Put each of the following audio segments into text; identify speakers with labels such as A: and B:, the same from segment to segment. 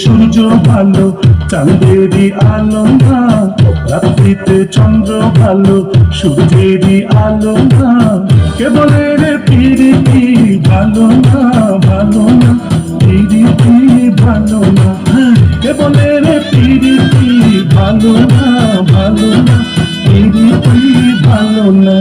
A: সূর্য ভালো চাঁদেরই আলো না, রাত্রিতে চন্দ্র ভালো সূর্যেরই আলো না, কেবলে রে প্রীতি ভালো না, ভালো না প্রীতি ভালো না, কেবলে রে প্রীতি ভালো না, ভালো না প্রীতি ভালো না।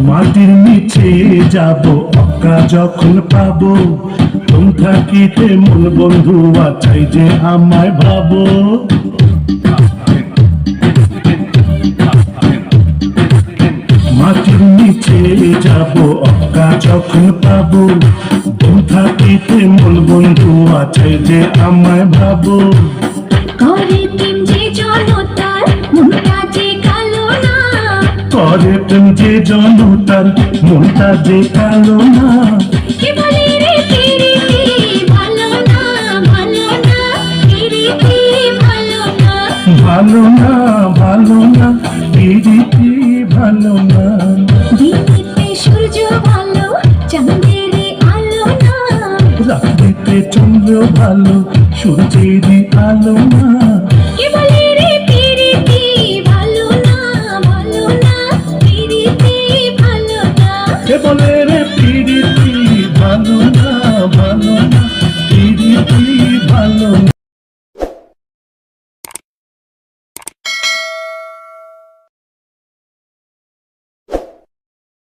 A: মাটির নিচে যাব অক্কা যখন পাবো, তুমি থাকিতে মূল বন্ধু আছাই যে আমায় ভাবো। মাটির নিচে যাব অক্কা যখন পাবো, তুমি থাকিতে মূল বন্ধু আছাই যে আমায় ভাবো।
B: করে প্রেম যে জনতার মনটা যে কালো না,
A: করে প্রেম যে জনতার মনটা যে কালো না,
B: কেবলে রে প্রীতি ভালো না, ভালো না প্রীতি ভালো না,
A: ভালো না, ভালো না প্রীতি ভালো না।
B: দিনেতে সূর্য ভালো চাঁদেরই আলো না,
A: রাত্রিতে চন্দ্র ভালো সূর্যেরই আলো না,
B: কেবলে রে প্রীতি ভালো না, ভালো না প্রীতি ভালো না।
A: কেবলে